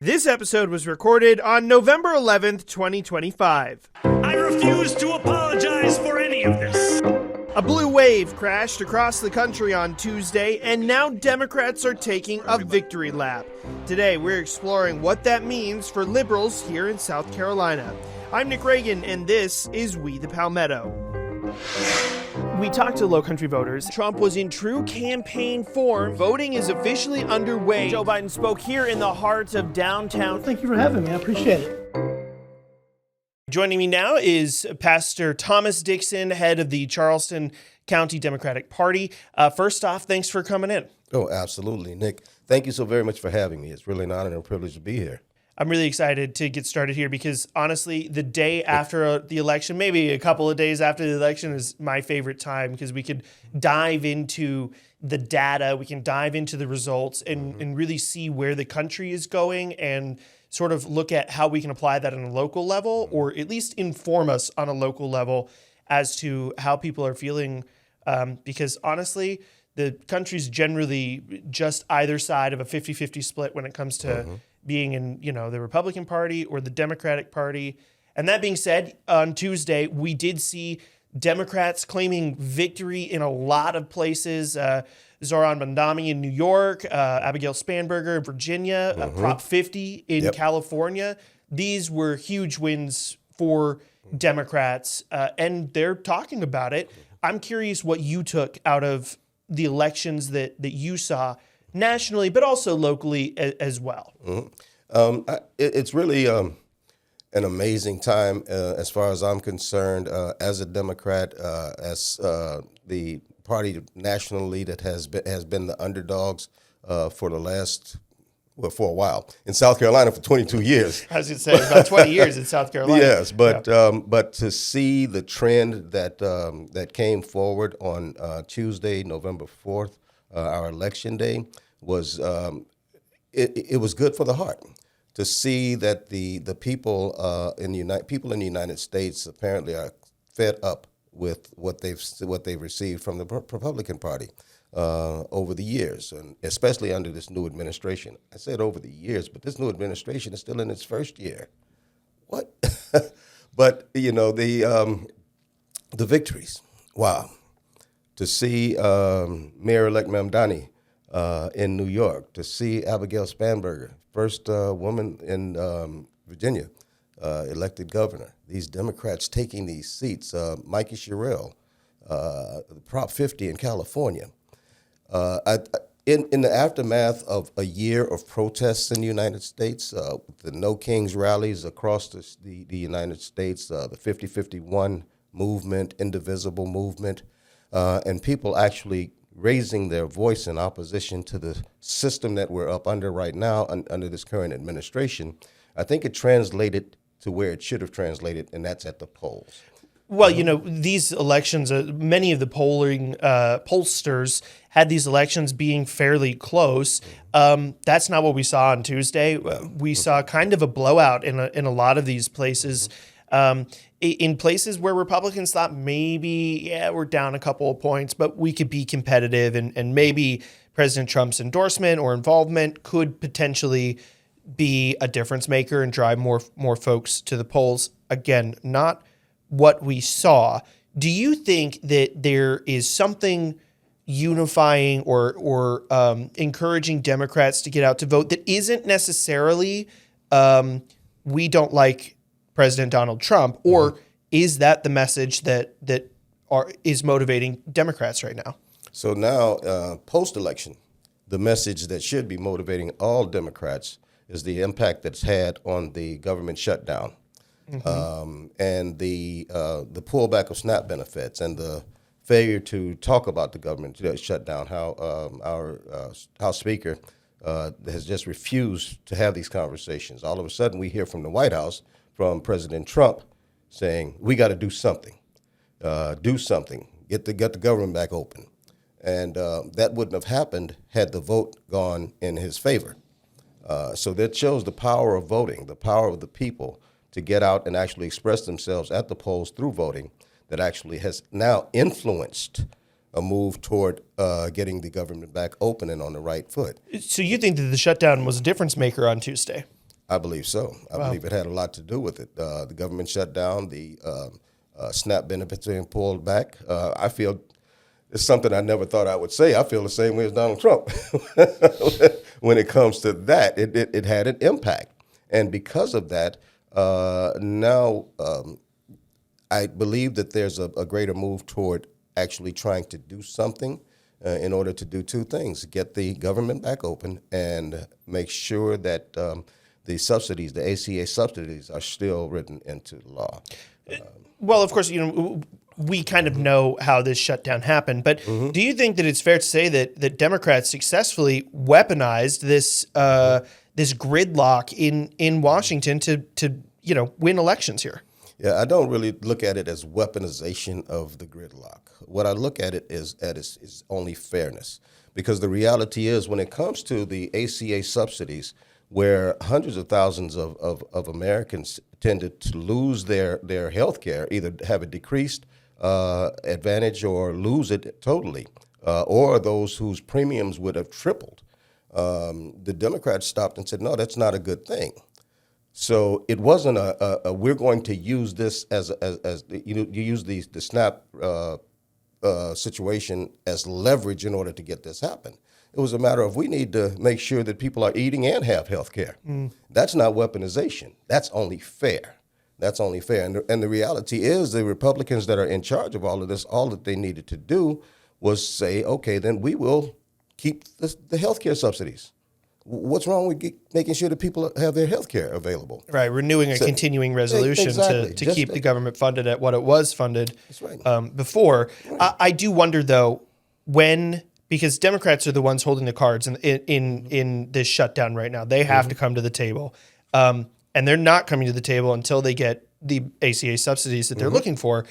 This episode was recorded on November 11th, 2025. I refuse to apologize for any of this. A blue wave crashed across the country on Tuesday, and now Democrats are taking a victory lap. Today, we're exploring what that means for liberals here in South Carolina. I'm Nick Reagan, and this is We the Palmetto. We talked to Lowcountry voters. Trump was in true campaign form. Voting is officially underway. Joe Biden spoke here in the heart of downtown. Thank you for having me. I appreciate it. Joining me now is Pastor Thomas Dixon, head of the Charleston County Democratic Party. First off, thanks for coming in. Oh, absolutely, Nick. Thank you so very much for having me. It's really an honor and a privilege to be here. I'm really excited to get started here because, honestly, the day after the election, maybe a couple of days after the election, is my favorite time because we could dive into the data, we can dive into the results and really see where the country is going and sort of look at how we can apply that on a local level, or at least inform us on a local level as to how people are feeling. Because, honestly, the country's generally just either side of a 50-50 split when it comes to being in, the Republican Party or the Democratic Party. And that being said, on Tuesday, we did see Democrats claiming victory in a lot of places. Zohran Mamdani in New York, Abigail Spanberger in Virginia, Prop 50 in California. These were huge wins for Democrats, and they're talking about it. I'm curious what you took out of the elections that you saw nationally, but also locally as well. It's really an amazing time as far as I'm concerned. As a Democrat, as the party nationally that has been the underdogs for a while. In South Carolina for 22 years. I was going to say, about 20 years in South Carolina. Yes, but to see the trend that came forward on Tuesday, November 4th, our election day, was it was good for the heart to see that the people in the United States apparently are fed up with what they've received from the Republican Party over the years, and especially under this new administration. I said over the years, but this new administration is still in its first year. What? But the victories. Wow. To see Mayor-elect Mamdani in New York, to see Abigail Spanberger, first woman in Virginia, elected governor. These Democrats taking these seats. Mikey Sherrill, Prop 50 in California. In the aftermath of a year of protests in the United States, the No Kings rallies across the United States, the 50-51 movement, indivisible movement, and people actually raising their voice in opposition to the system that we're up under right now, under this current administration, I think it translated to where it should have translated, and that's at the polls. Well, these elections, many of the pollsters had these elections being fairly close. That's not what we saw on Tuesday. We saw kind of a blowout in a lot of these places. In places where Republicans thought maybe, we're down a couple of points, but we could be competitive, and maybe President Trump's endorsement or involvement could potentially be a difference maker and drive more folks to the polls. Again, not what we saw. Do you think that there is something unifying or encouraging Democrats to get out to vote that isn't necessarily we don't like President Donald Trump, or is that the message that is motivating Democrats right now? So now, post-election, the message that should be motivating all Democrats is the impact that's had on the government shutdown, and the pullback of SNAP benefits, and the failure to talk about the government shutdown. How our House Speaker has just refused to have these conversations. All of a sudden, we hear from the White House, from President Trump, saying we got to do something, get the government back open, and that wouldn't have happened had the vote gone in his favor. So that shows the power of voting, the power of the people to get out and actually express themselves at the polls through voting, that actually has now influenced a move toward getting the government back open and on the right foot. So you think that the shutdown was a difference maker on Tuesday? I believe so. I believe it had a lot to do with it. The government shut down, the SNAP benefits being pulled back. I feel it's something I never thought I would say. I feel the same way as Donald Trump. When it comes to that, it had an impact. And because of that, now I believe that there's a greater move toward actually trying to do something in order to do two things: get the government back open and make sure that the subsidies, the ACA subsidies, are still written into law. Well, of course, we kind of know how this shutdown happened, but do you think that it's fair to say that Democrats successfully weaponized this this gridlock in Washington to win elections here? Yeah, I don't really look at it as weaponization of the gridlock. What I look at it is only fairness, because the reality is when it comes to the ACA subsidies, where hundreds of thousands of Americans tended to lose their health care, either have a decreased advantage or lose it totally, or those whose premiums would have tripled, the Democrats stopped and said, no, that's not a good thing. So it wasn't we're going to use this as you use the SNAP situation as leverage in order to get this happen. It was a matter of we need to make sure that people are eating and have health care. That's not weaponization. That's only fair. That's only fair. And the reality is the Republicans that are in charge of all of this, all that they needed to do was say, okay, then we will keep the health care subsidies. What's wrong with making sure that people have their health care available? Right, renewing a continuing resolution to keep the government funded at what it was funded before. Right. I do wonder, though, because Democrats are the ones holding the cards in this shutdown right now. They have to come to the table. And they're not coming to the table until they get the ACA subsidies that they're looking for.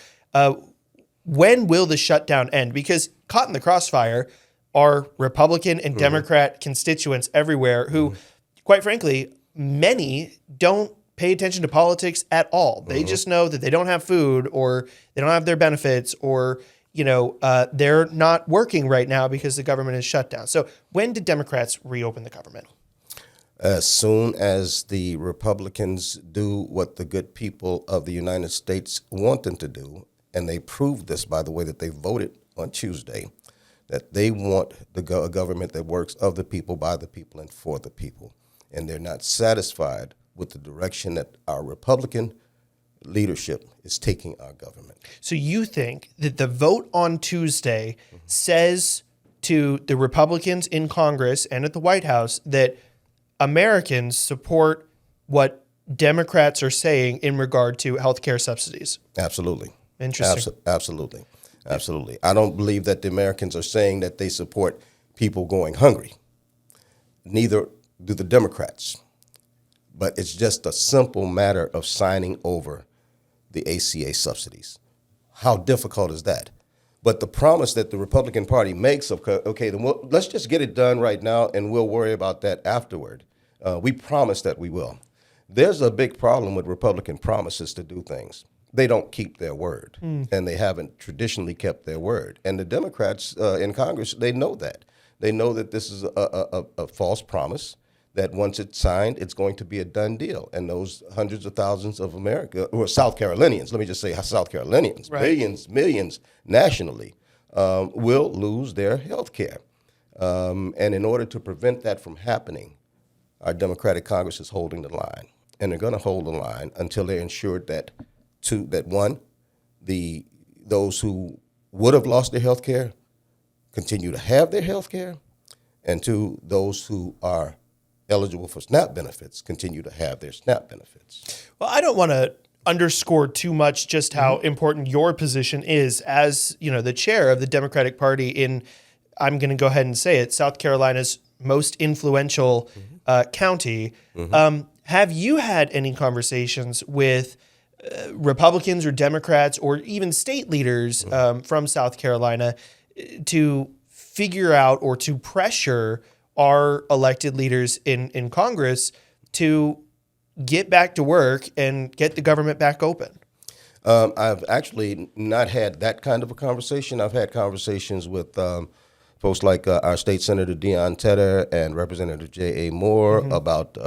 When will the shutdown end? Because caught in the crossfire are Republican and Democrat constituents everywhere who, quite frankly, many don't pay attention to politics at all. They just know that they don't have food, or they don't have their benefits, or they're not working right now because the government is shut down. So when did Democrats reopen the government? As soon as the Republicans do what the good people of the United States want them to do, and they proved this by the way that they voted on Tuesday, that they want a government that works of the people, by the people, and for the people. And they're not satisfied with the direction that our Republican leadership is taking our government. So you think that the vote on Tuesday says to the Republicans in Congress and at the White House that Americans support what Democrats are saying in regard to health care subsidies? Absolutely. Interesting. Absolutely. Absolutely. I don't believe that the Americans are saying that they support people going hungry. Neither do the Democrats. But it's just a simple matter of signing over the ACA subsidies. How difficult is that? But the promise that the Republican Party makes of, okay, then let's just get it done right now and we'll worry about that afterward. We promise that we will. There's a big problem with Republican promises to do things. They don't keep their word, and they haven't traditionally kept their word. And the Democrats in Congress, they know that. They know that this is a false promise, that once it's signed, it's going to be a done deal. And those hundreds of thousands of South Carolinians, let me just say South Carolinians, right, millions nationally, will lose their health care. And in order to prevent that from happening, our Democratic Congress is holding the line. And they're going to hold the line until they're ensured that one, those who would have lost their health care continue to have their health care, and two, those who are eligible for SNAP benefits continue to have their SNAP benefits. Well, I don't want to underscore too much just how important your position is as, the chair of the Democratic Party in, I'm going to go ahead and say it, South Carolina's most influential county. Have you had any conversations with Republicans or Democrats or even state leaders from South Carolina to figure out or to pressure our elected leaders in Congress to get back to work and get the government back open? I've actually not had that kind of a conversation. I've had conversations with folks like our state senator Dion Tedder and Representative J.A. Moore about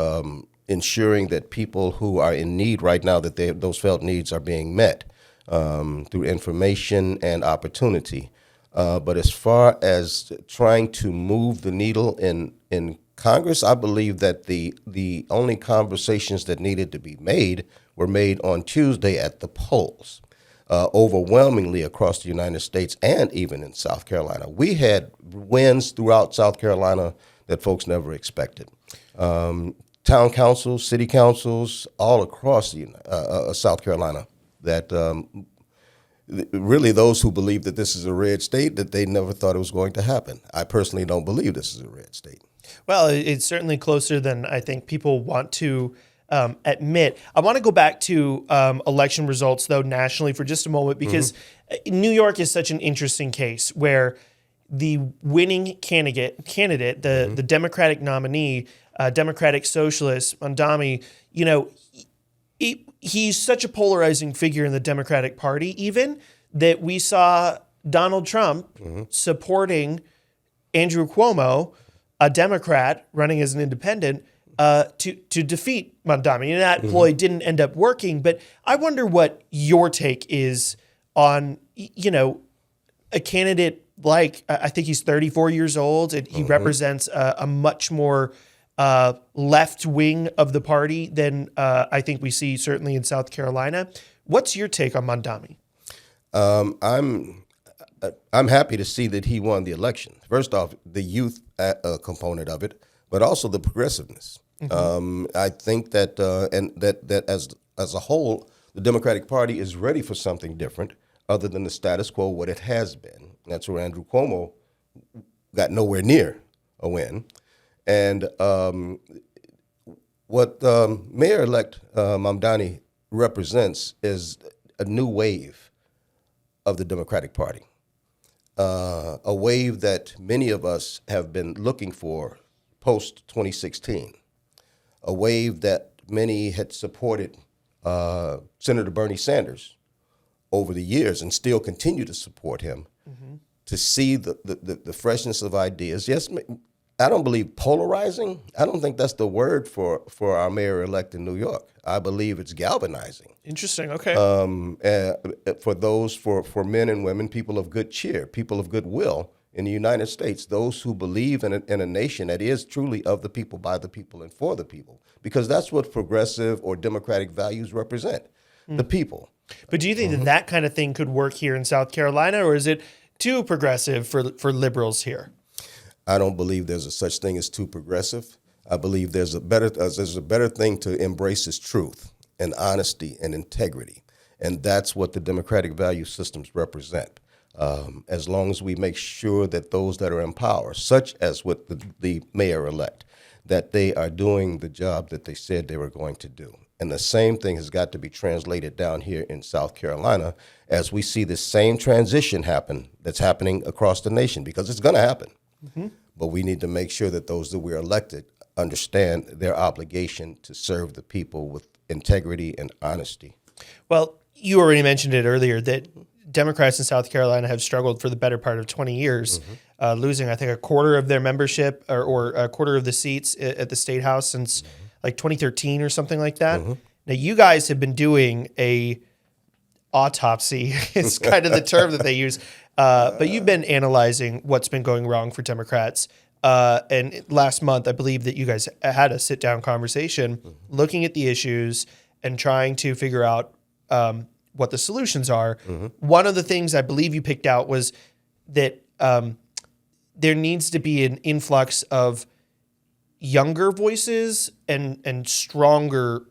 ensuring that people who are in need right now, that those felt needs are being met through information and opportunity. But as far as trying to move the needle in Congress, I believe that the only conversations that needed to be made were made on Tuesday at the polls, overwhelmingly across the United States and even in South Carolina. We had wins throughout South Carolina that folks never expected. Town councils, city councils, all across South Carolina that really those who believe that this is a red state, that they never thought it was going to happen. I personally don't believe this is a red state. Well, it's certainly closer than I think people want to admit. I want to go back to election results, though, nationally for just a moment, because New York is such an interesting case where the winning candidate, the Democratic nominee, Democratic Socialist, Mamdani, he's such a polarizing figure in the Democratic Party, even that we saw Donald Trump supporting Andrew Cuomo, a Democrat running as an independent, to defeat Mamdani. And that ploy didn't end up working. But I wonder what your take is on, a candidate like, I think he's 34 years old, and he represents a much more left wing of the party than I think we see certainly in South Carolina. What's your take on Mamdani? I'm happy to see that he won the election. First off, the youth component of it, but also the progressiveness. I think that that as a whole, the Democratic Party is ready for something different other than the status quo, what it has been. That's where Andrew Cuomo got nowhere near a win. And what Mayor-elect Mamdani represents is a new wave of the Democratic Party, a wave that many of us have been looking for post-2016, a wave that many had supported Senator Bernie Sanders over the years and still continue to support him, to see the freshness of ideas. Yes, I don't believe polarizing. I don't think that's the word for our mayor-elect in New York. I believe it's galvanizing. Interesting. Okay. For men and women, people of good cheer, people of goodwill in the United States, those who believe in a nation that is truly of the people, by the people, and for the people, because that's what progressive or democratic values represent, the people. But do you think that kind of thing could work here in South Carolina, or is it too progressive for liberals here? I don't believe there's a such thing as too progressive. I believe there's a better thing to embrace is truth and honesty and integrity, and that's what the democratic value systems represent. As long as we make sure that those that are in power, such as with the mayor-elect, that they are doing the job that they said they were going to do. And the same thing has got to be translated down here in South Carolina as we see the same transition happen that's happening across the nation, because it's going to happen. But we need to make sure that those that we're elected understand their obligation to serve the people with integrity and honesty. Well, you already mentioned it earlier that Democrats in South Carolina have struggled for the better part of 20 years, losing, I think, a quarter of their membership or a quarter of the seats at the State House since like 2013 or something like that. Now, you guys have been doing a autopsy, it's kind of the term that they use, but you've been analyzing what's been going wrong for Democrats. And last month, I believe that you guys had a sit-down conversation looking at the issues and trying to figure out what the solutions are. One of the things I believe you picked out was that there needs to be an influx of younger voices and stronger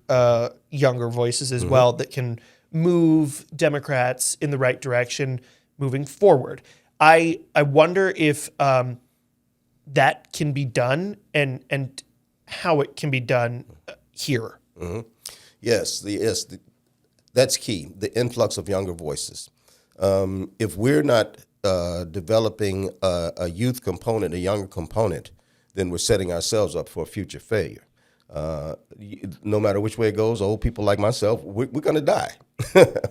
younger voices as well that can move Democrats in the right direction moving forward. I wonder if that can be done and how it can be done here. Yes, that's key, the influx of younger voices. If we're not developing a youth component, a younger component, then we're setting ourselves up for future failure. No matter which way it goes, old people like myself, we're going to die.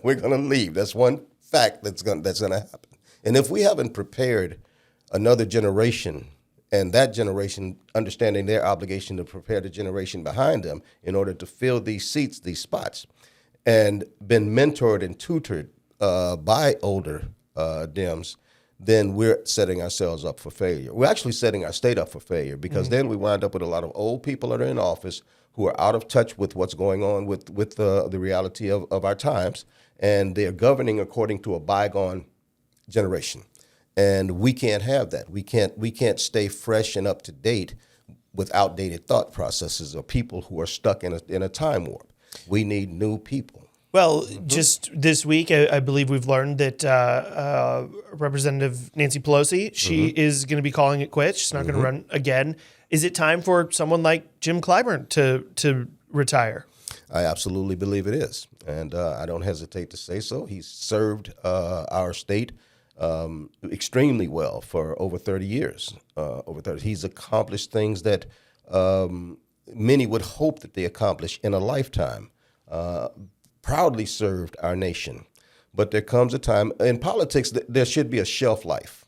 We're going to leave. That's one fact that's going to happen. And if we haven't prepared another generation and that generation understanding their obligation to prepare the generation behind them in order to fill these seats, these spots, and been mentored and tutored by older Dems, then we're setting ourselves up for failure. We're actually setting our state up for failure because then we wind up with a lot of old people that are in office who are out of touch with what's going on with the reality of our times, and they're governing according to a bygone generation. And we can't have that. We can't stay fresh and up to date with outdated thought processes or people who are stuck in a time warp. We need new people. Well, just this week, I believe we've learned that Representative Nancy Pelosi, she is going to be calling it quits. She's not going to run again. Is it time for someone like Jim Clyburn to retire? I absolutely believe it is, and I don't hesitate to say so. He's served our state extremely well for over 30 years. He's accomplished things that many would hope that they accomplish in a lifetime. Proudly served our nation. But there comes a time in politics that there should be a shelf life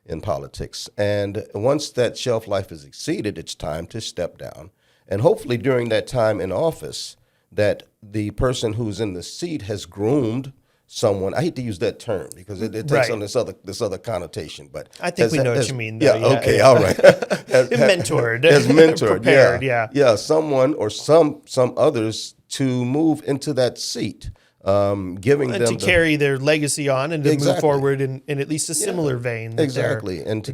in politics. And once that shelf life is exceeded, it's time to step down. And hopefully during that time in office, that the person who's in the seat has groomed someone. I hate to use that term because it takes on this other connotation, but I think we know what you mean, though. Yeah, okay, all right. Mentored. As mentored, prepared, yeah, someone or some others to move into that seat, giving them to carry their legacy on and to move forward in at least a similar vein. Exactly, and to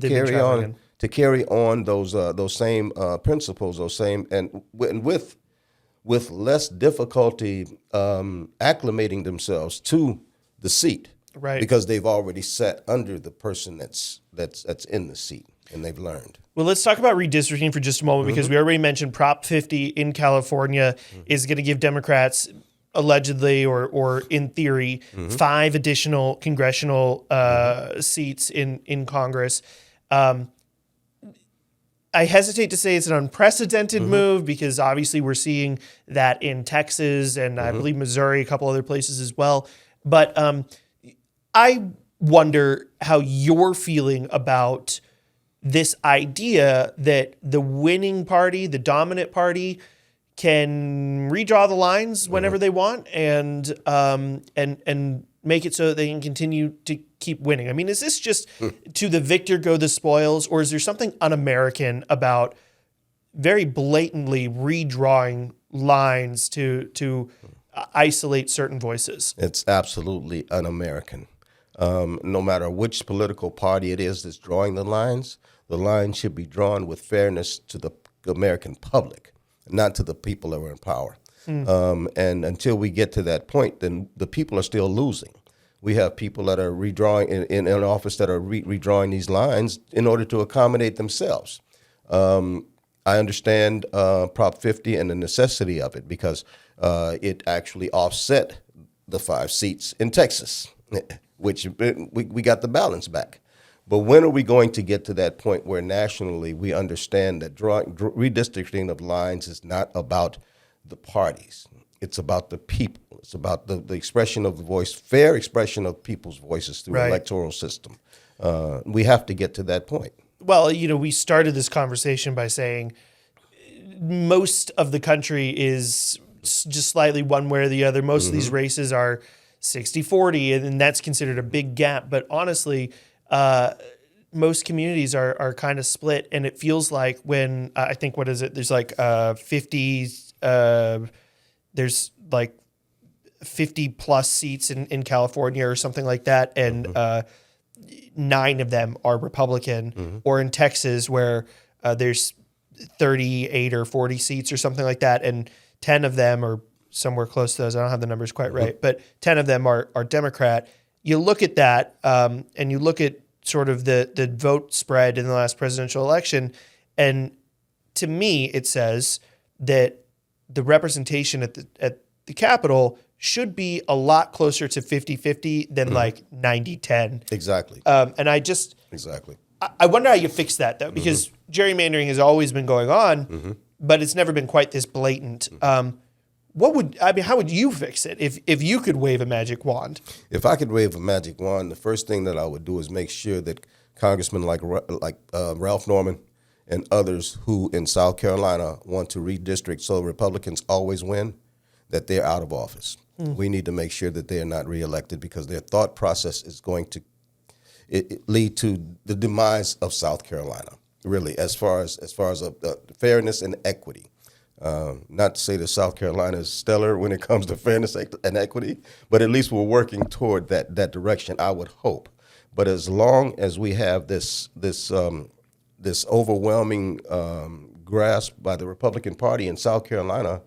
carry on those same principles, those same and with less difficulty acclimating themselves to the seat, right? Because they've already sat under the person that's in the seat and they've learned. Well, let's talk about redistricting for just a moment because we already mentioned Prop 50 in California is going to give Democrats allegedly or in theory 5 additional congressional seats in Congress. I hesitate to say it's an unprecedented move because obviously we're seeing that in Texas and I believe Missouri, a couple other places as well. But I wonder how you're feeling about this idea that the winning party, the dominant party, can redraw the lines whenever they want and make it so that they can continue to keep winning. I mean, is this just to the victor go the spoils, or is there something un-American about very blatantly redrawing lines to isolate certain voices? It's absolutely un-American. No matter which political party it is that's drawing the lines should be drawn with fairness to the American public, not to the people that are in power. And until we get to that point, then the people are still losing. We have people that are redrawing in office that are redrawing these lines in order to accommodate themselves. I understand Prop 50 and the necessity of it because it actually offset the 5 seats in Texas, which we got the balance back. But when are we going to get to that point where nationally we understand that redistricting of lines is not about the parties? It's about the people. It's about the expression of the voice, fair expression of people's voices through the electoral system. We have to get to that point. Well, we started this conversation by saying most of the country is just slightly one way or the other. Most of these races are 60-40, and that's considered a big gap. But honestly, most communities are kind of split, and it feels like when I think what is it? There's like 50. There's like 50 plus seats in California or something like that, and 9 of them are Republican. Or in Texas where there's 38 or 40 seats or something like that, and 10 of them are somewhere close to those. I don't have the numbers quite right, but 10 of them are Democrat. You look at that, and you look at sort of the vote spread in the last presidential election, and to me, it says that the representation at the Capitol should be a lot closer to 50-50 than like 90-10. Exactly. And Exactly. I wonder how you fix that though, because gerrymandering has always been going on, but it's never been quite this blatant. How would you fix it if you could wave a magic wand? If I could wave a magic wand, the first thing that I would do is make sure that congressmen like Ralph Norman and others who in South Carolina want to redistrict so Republicans always win, that they're out of office. We need to make sure that they're not reelected because their thought process is going to lead to the demise of South Carolina, really, as far as fairness and equity. Not to say that South Carolina is stellar when it comes to fairness and equity, but at least we're working toward that direction, I would hope. But as long as we have this overwhelming grasp by the Republican Party in South Carolina,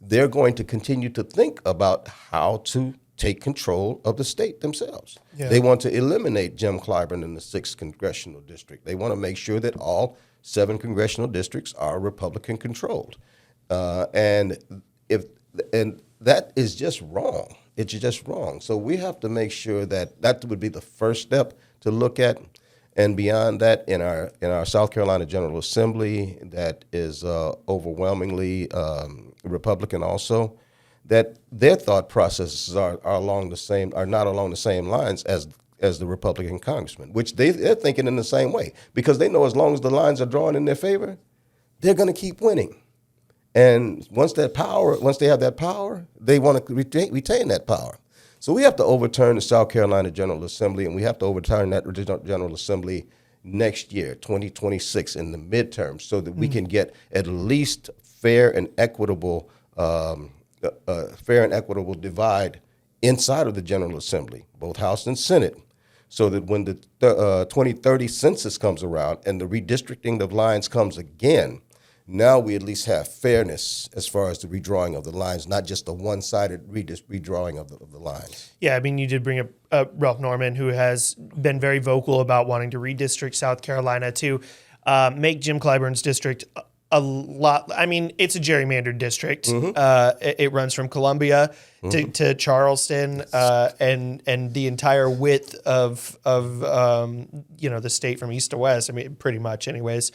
they're going to continue to think about how to take control of the state themselves. Yeah. They want to eliminate Jim Clyburn in the 6th congressional district. They want to make sure that all 7 congressional districts are Republican controlled. And that is just wrong. It's just wrong. So we have to make sure that would be the first step to look at. And beyond that, in our South Carolina General Assembly, that is overwhelmingly Republican also, that their thought processes are not along the same lines as the Republican congressmen, which they're thinking in the same way because they know as long as the lines are drawn in their favor, they're going to keep winning. And once they have that power, they want to retain that power. So we have to overturn the South Carolina General Assembly, and we have to overturn that General Assembly next year, 2026, in the midterms, so that we can get at least fair and equitable divide inside of the General Assembly, both House and Senate, so that when the 2030 census comes around and the redistricting of lines comes again, now we at least have fairness as far as the redrawing of the lines, not just a one-sided redrawing of the lines. Yeah, I mean, you did bring up Ralph Norman, who has been very vocal about wanting to redistrict South Carolina to make Jim Clyburn's district a lot. I mean, it's a gerrymandered district. It runs from Columbia to Charleston, and the entire width of the state from east to west. I mean, pretty much, anyways.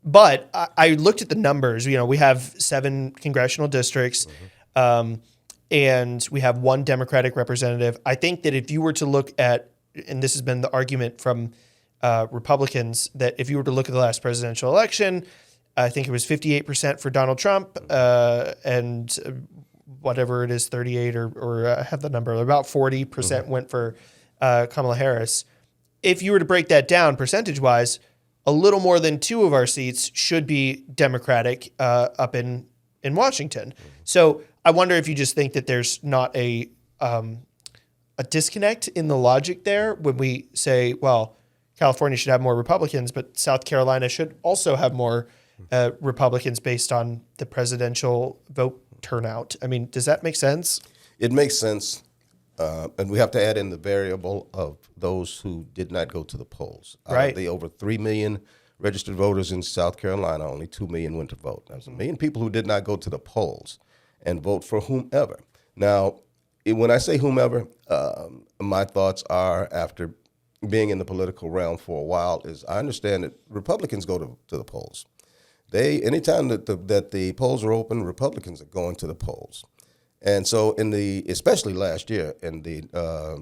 But I looked at the numbers. We have 7 congressional districts, and we have 1 Democratic representative. I think that if you were to look at, and this has been the argument from Republicans, that if you were to look at the last presidential election, I think it was 58% for Donald Trump, and whatever it is, 38 or I have the number, about 40% went for Kamala Harris. If you were to break that down percentage-wise, a little more than 2 of our seats should be Democratic up in Washington. So I wonder if you just think that there's not a disconnect in the logic there when we say, well, California should have more Republicans, but South Carolina should also have more Republicans based on the presidential vote turnout. I mean, does that make sense? It makes sense. And we have to add in the variable of those who did not go to the polls. Out of the over 3 million registered voters in South Carolina, only 2 million went to vote. There's 1 million people who did not go to the polls and vote for whomever. Now, when I say whomever, my thoughts are, after being in the political realm for a while, is I understand that Republicans go to the polls. Anytime that the polls are open, Republicans are going to the polls. And so especially last year, in the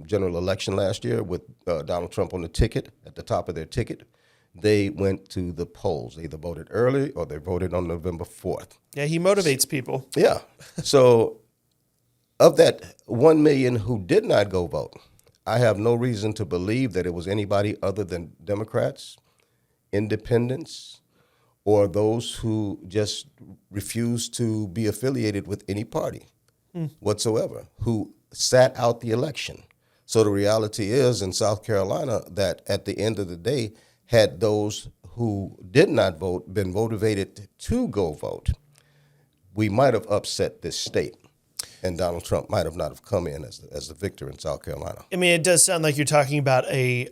general election last year with Donald Trump on the ticket, at the top of their ticket, they went to the polls. They either voted early or they voted on November 4th. Yeah, he motivates people. Yeah. So of that 1 million who did not go vote, I have no reason to believe that it was anybody other than Democrats, independents, or those who just refused to be affiliated with any party whatsoever, who sat out the election. So the reality is in South Carolina that at the end of the day, had those who did not vote been motivated to go vote, we might have upset this state, and Donald Trump might have not have come in as the victor in South Carolina. I mean, it does sound like you're talking about a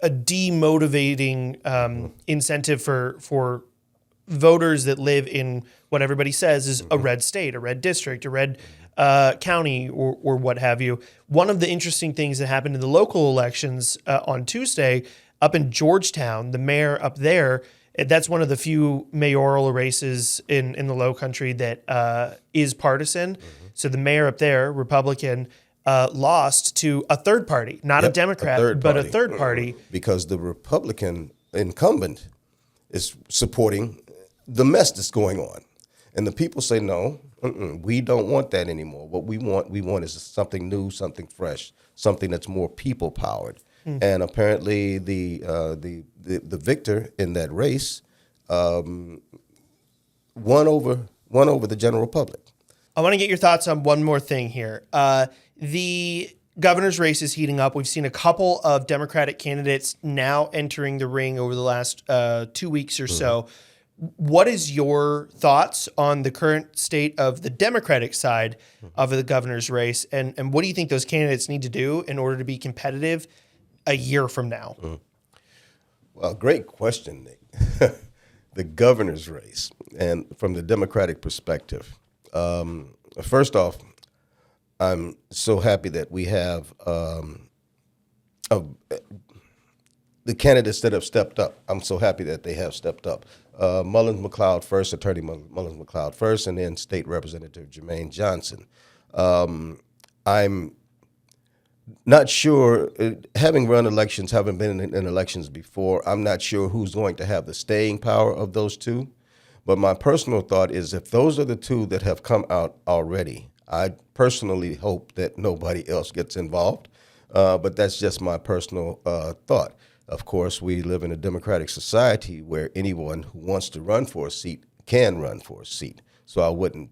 demotivating incentive for voters that live in what everybody says is a red state, a red district, a red county, or what have you. One of the interesting things that happened in the local elections on Tuesday up in Georgetown, the mayor up there, that's one of the few mayoral races in the Low Country that is partisan. So the mayor up there, Republican, lost to a third party, not a Democrat, but a third party. Because the Republican incumbent is supporting the mess that's going on. And the people say, no, we don't want that anymore. What we want is something new, something fresh, something that's more people powered. And apparently the victor in that race won over the general public. I want to get your thoughts on one more thing here. The governor's race is heating up. We've seen a couple of Democratic candidates now entering the ring over the last 2 weeks or so. What is your thoughts on the current state of the Democratic side of the governor's race? And what do you think those candidates need to do in order to be competitive a year from now? Well, great question, Nick. The governor's race, and from the Democratic perspective. First off, I'm so happy that we have the candidates that have stepped up. I'm so happy that they have stepped up. Mullins-McLeod first, Attorney Mullins-McLeod first, and then State Representative Jermaine Johnson. I'm not sure, having run elections, having been in elections before, I'm not sure who's going to have the staying power of those two. But my personal thought is if those are the two that have come out already, I personally hope that nobody else gets involved. But that's just my personal thought. Of course, we live in a democratic society where anyone who wants to run for a seat can run for a seat. So I wouldn't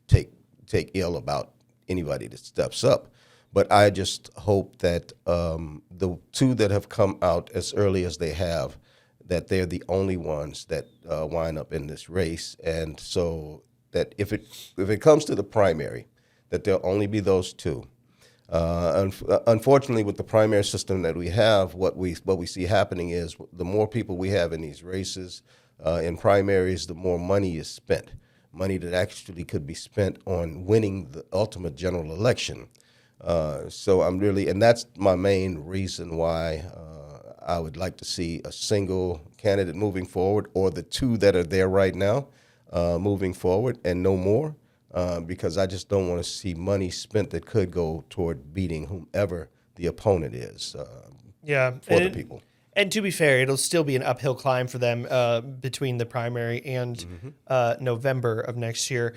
take ill about anybody that steps up. But I just hope that the two that have come out as early as they have, that they're the only ones that wind up in this race. And so that if it comes to the primary, that there'll only be those two. Unfortunately, with the primary system that we have, what we see happening is the more people we have in these races, in primaries, the more money is spent, money that actually could be spent on winning the ultimate general election. So I'm really, and that's my main reason why I would like to see a single candidate moving forward, or the two that are there right now moving forward, and no more. Because I just don't want to see money spent that could go toward beating whomever the opponent is for the people. And to be fair, it'll still be an uphill climb for them between the primary and November of next year.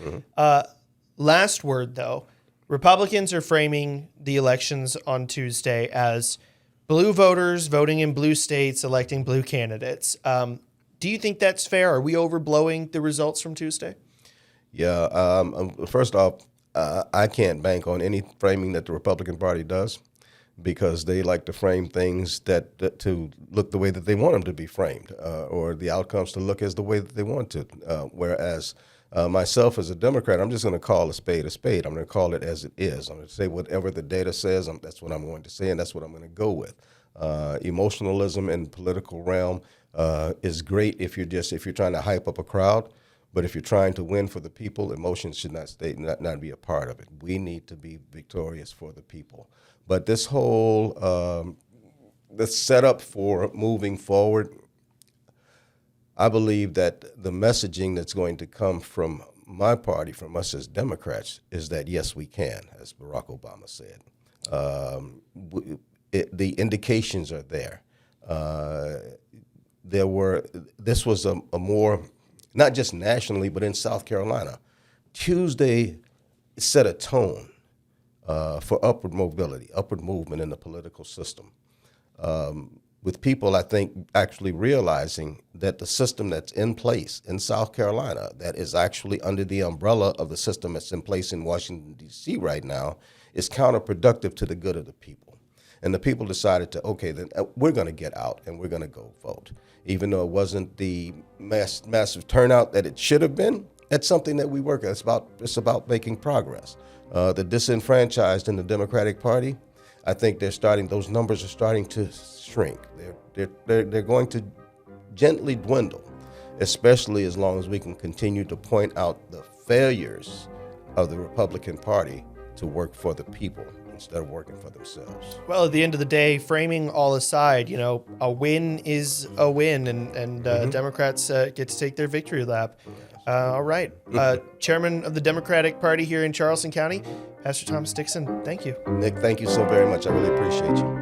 Last word, though. Republicans are framing the elections on Tuesday as blue voters voting in blue states, electing blue candidates. Do you think that's fair? Are we overblowing the results from Tuesday? Yeah. First off, I can't bank on any framing that the Republican Party does, because they like to frame things that to look the way that they want them to be framed, or the outcomes to look as the way that they want to. Whereas myself as a Democrat, I'm just going to call a spade a spade. I'm going to call it as it is. I'm going to say whatever the data says. That's what I'm going to say, and that's what I'm going to go with. Emotionalism in the political realm is great if you're trying to hype up a crowd. But if you're trying to win for the people, emotions should not be a part of it. We need to be victorious for the people. But this whole the setup for moving forward, I believe that the messaging that's going to come from my party, from us as Democrats, is that yes, we can, as Barack Obama said. The indications are there. This was a more, not just nationally, but in South Carolina, Tuesday set a tone for upward mobility, upward movement in the political system. With people, I think, actually realizing that the system that's in place in South Carolina, that is actually under the umbrella of the system that's in place in Washington, D.C. right now, is counterproductive to the good of the people. And the people decided to, okay, then we're going to get out and we're going to go vote. Even though it wasn't the massive turnout that it should have been, that's something that we work at. It's about making progress. The disenfranchised in the Democratic Party, I think those numbers are starting to shrink. They're going to gently dwindle, especially as long as we can continue to point out the failures of the Republican Party to work for the people instead of working for themselves. Well, at the end of the day, framing all aside, a win is a win, and Democrats get to take their victory lap. All right. Chairman of the Democratic Party here in Charleston County, Pastor Thomas Dixon, thank you. Nick, thank you so very much. I really appreciate you.